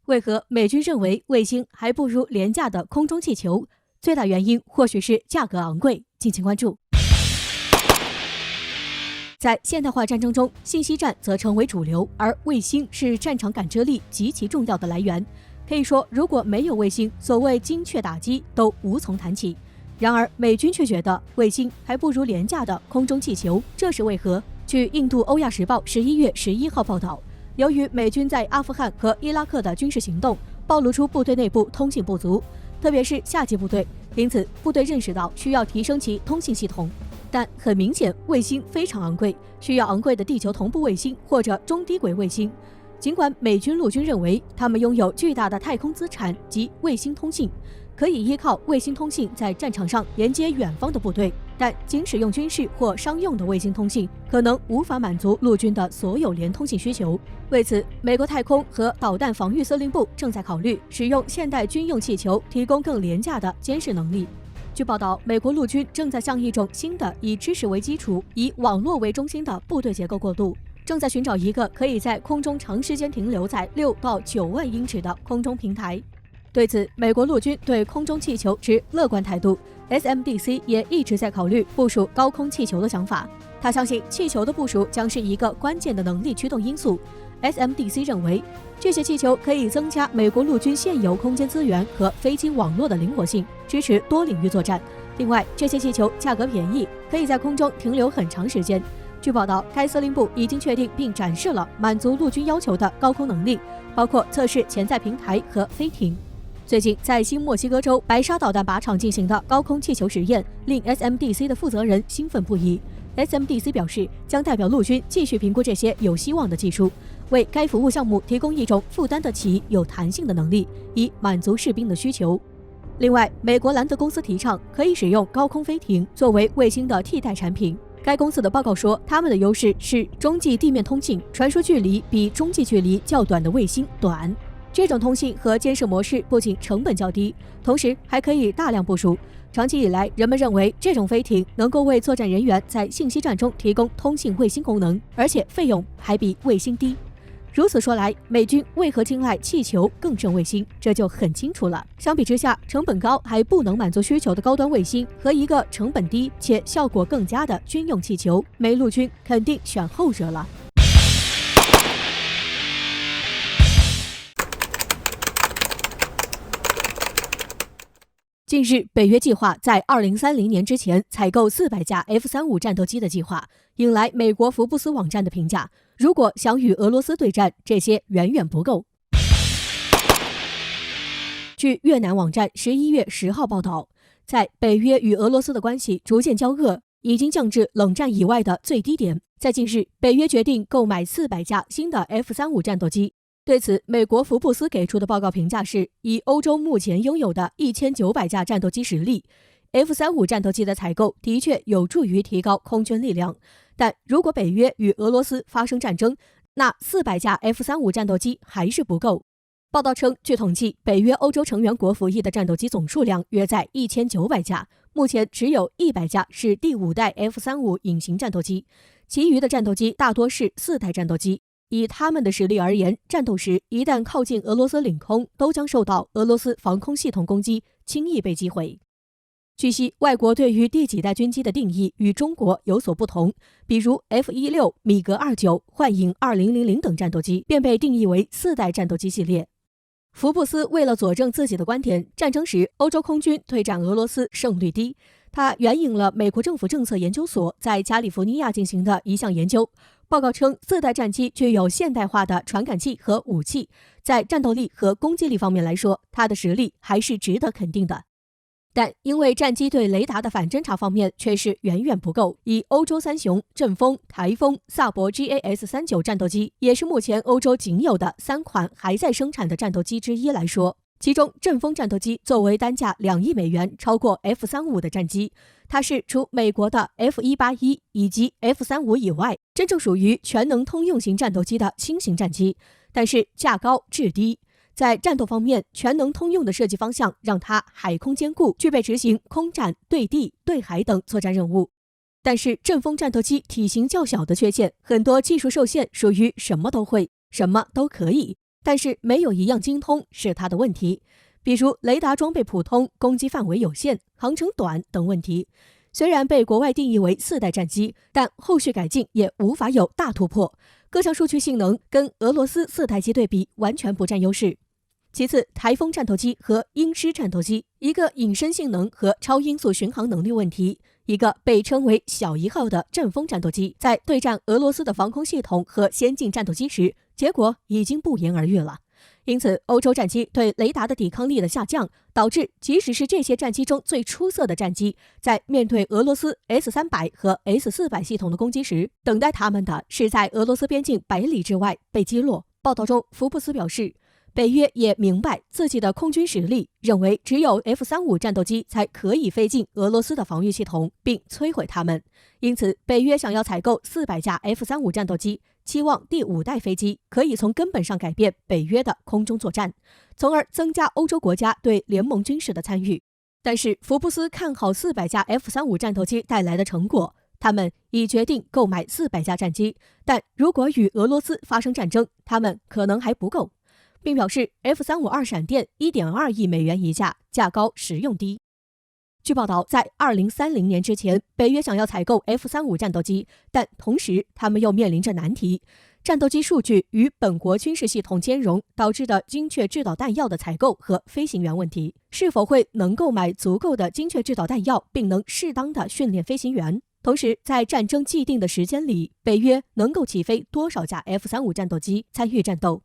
为何美军认为卫星还不如廉价的空中气球？最大原因或许是价格昂贵。敬请关注。在现代化战争中，信息战则成为主流，而卫星是战场感知力极其重要的来源。可以说，如果没有卫星，所谓精确打击都无从谈起。然而，美军却觉得卫星还不如廉价的空中气球，这是为何？据印度《欧亚时报》11月11号报道，由于美军在阿富汗和伊拉克的军事行动暴露出部队内部通信不足，特别是下级部队，因此部队认识到需要提升其通信系统。但很明显，卫星非常昂贵，需要昂贵的地球同步卫星或者中低轨卫星。尽管美军陆军认为他们拥有巨大的太空资产及卫星通信，可以依靠卫星通信在战场上连接远方的部队，但仅使用军事或商用的卫星通信可能无法满足陆军的所有联通信需求。为此，美国太空和导弹防御司令部正在考虑使用现代军用气球提供更廉价的监视能力。据报道，美国陆军正在向一种新的以知识为基础、以网络为中心的部队结构过渡，正在寻找一个可以在空中长时间停留在6到9万英尺的空中平台。对此，美国陆军对空中气球持乐观态度 ，SMDC 也一直在考虑部署高空气球的想法。他相信气球的部署将是一个关键的能力驱动因素。SMDC 认为，这些气球可以增加美国陆军现有空间资源和飞机网络的灵活性，支持多领域作战。另外，这些气球价格便宜，可以在空中停留很长时间。据报道，该司令部已经确定并展示了满足陆军要求的高空能力，包括测试潜在平台和飞艇。最近，在新墨西哥州白沙导弹靶场进行的高空气球实验，令 SMDC 的负责人兴奋不已。SMDC 表示，将代表陆军继续评估这些有希望的技术，为该服务项目提供一种负担得起、有弹性的能力，以满足士兵的需求。另外，美国兰德公司提倡可以使用高空飞艇作为卫星的替代产品。该公司的报告说，他们的优势是中继地面通信，传输距离比中继距离较短的卫星短。这种通信和监视模式不仅成本较低，同时还可以大量部署。长期以来，人们认为这种飞艇能够为作战人员在信息战中提供通信卫星功能，而且费用还比卫星低。如此说来，美军为何青睐气球更胜卫星，这就很清楚了。相比之下，成本高还不能满足需求的高端卫星和一个成本低且效果更佳的军用气球，美陆军肯定选后者了。近日，北约计划在2030年之前采购400架 F-35战斗机的计划，引来美国福布斯网站的评价：如果想与俄罗斯对战，这些远远不够。据越南网站11月10号报道，在北约与俄罗斯的关系逐渐交恶，已经降至冷战以外的最低点。在近日，北约决定购买400架新的 F-35战斗机。对此，美国福布斯给出的报告评价是，以欧洲目前拥有的1900架战斗机实力， F-35战斗机的采购的确有助于提高空军力量。但如果北约与俄罗斯发生战争，那400架 F-35战斗机还是不够。报道称，据统计，北约欧洲成员国服役的战斗机总数量约在1900架，目前只有100架是第5代 F-35隐形战斗机，其余的战斗机大多是4代战斗机。以他们的实力而言，战斗时一旦靠近俄罗斯领空，都将受到俄罗斯防空系统攻击，轻易被击毁。据悉，外国对于第几代军机的定义与中国有所不同，比如 F-16、米格29、幻影2000等战斗机便被定义为4代战斗机系列。福布斯为了佐证自己的观点，战争时欧洲空军对战俄罗斯胜率低，他援引了美国政府政策研究所在加利福尼亚进行的一项研究。报告称，4代战机具有现代化的传感器和武器，在战斗力和攻击力方面来说，它的实力还是值得肯定的。但因为战机对雷达的反侦察方面却是远远不够，以欧洲三雄阵风、台风、萨博 GAS-39战斗机也是目前欧洲仅有的3款还在生产的战斗机之一来说，其中阵风战斗机作为单价2亿美元超过 F-35的战机，它是除美国的 F-181以及 F-35以外，真正属于全能通用型战斗机的新型战机，但是价高质低。在战斗方面，全能通用的设计方向让它海空兼顾，具备执行空战、对地、对海等作战任务。但是阵风战斗机体型较小的缺陷，很多技术受限，属于什么都会，什么都可以。但是没有一样精通是它的问题，比如雷达装备普通、攻击范围有限、航程短等问题。虽然被国外定义为4代战机，但后续改进也无法有大突破，各项数据性能跟俄罗斯4代机对比完全不占优势。其次，台风战斗机和鹰狮战斗机，一个隐身性能和超音速巡航能力问题，一个被称为小1号的阵风战斗机，在对战俄罗斯的防空系统和先进战斗机时，结果已经不言而喻了。因此，欧洲战机对雷达的抵抗力的下降，导致即使是这些战机中最出色的战机，在面对俄罗斯 S-300和 S-400系统的攻击时，等待他们的是在俄罗斯边境100里之外被击落。报道中，福布斯表示，北约也明白自己的空军实力，认为只有 F-35战斗机才可以飞进俄罗斯的防御系统，并摧毁它们。因此，北约想要采购400架 F-35战斗机，期望第5代飞机可以从根本上改变北约的空中作战，从而增加欧洲国家对联盟军事的参与。但是，福布斯看好400架 F-35战斗机带来的成果，他们已决定购买400架战机，但如果与俄罗斯发生战争，他们可能还不够。并表示 F-35闪电 1.2 亿美元一架，价高实用低。据报道，在2030年之前，北约想要采购 F-35战斗机，但同时他们又面临着难题：战斗机数据与本国军事系统兼容导致的精确制导弹药的采购和飞行员问题，是否会能购买足够的精确制导弹药，并能适当的训练飞行员？同时，在战争既定的时间里，北约能够起飞多少架 F-35战斗机参与战斗？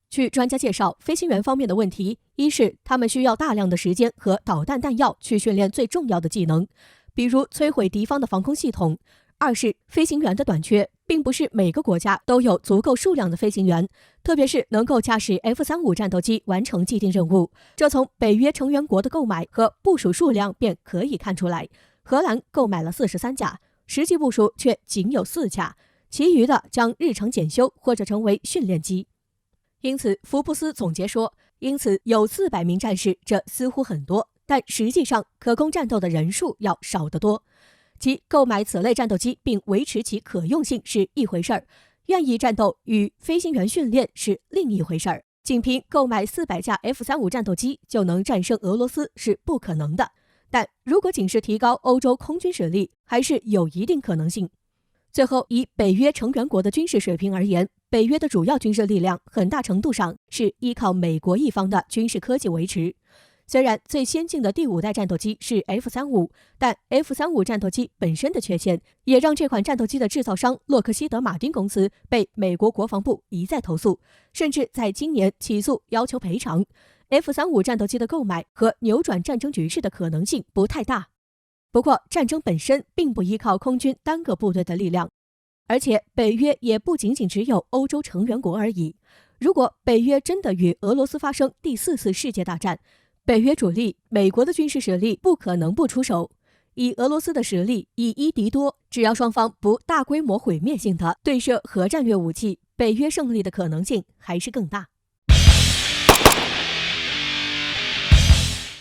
据专家介绍，飞行员方面的问题，一是他们需要大量的时间和导弹弹药去训练最重要的技能，比如摧毁敌方的防空系统；二是飞行员的短缺，并不是每个国家都有足够数量的飞行员，特别是能够驾驶 F-35战斗机完成既定任务。这从北约成员国的购买和部署数量便可以看出来。荷兰购买了43架，实际部署却仅有4架，其余的将日常检修或者成为训练机。因此，福布斯总结说，有400名战士，这似乎很多，但实际上可供战斗的人数要少得多。即购买此类战斗机并维持其可用性是一回事儿，愿意战斗与飞行员训练是另一回事儿。仅凭购买400架 F-35战斗机就能战胜俄罗斯是不可能的，但如果仅是提高欧洲空军实力，还是有一定可能性。最后，以北约成员国的军事水平而言，北约的主要军事力量很大程度上是依靠美国一方的军事科技维持。虽然最先进的第5代战斗机是 F-35，但 F-35战斗机本身的缺陷，也让这款战斗机的制造商洛克希德马丁公司被美国国防部一再投诉，甚至在今年起诉要求赔偿。F-35战斗机的购买和扭转战争局势的可能性不太大。不过，战争本身并不依靠空军单个部队的力量，而且北约也不仅仅只有欧洲成员国而已。如果北约真的与俄罗斯发生第4次世界大战，北约主力美国的军事实力不可能不出手。以俄罗斯的实力以一敌多，只要双方不大规模毁灭性的对射核战略武器，北约胜利的可能性还是更大。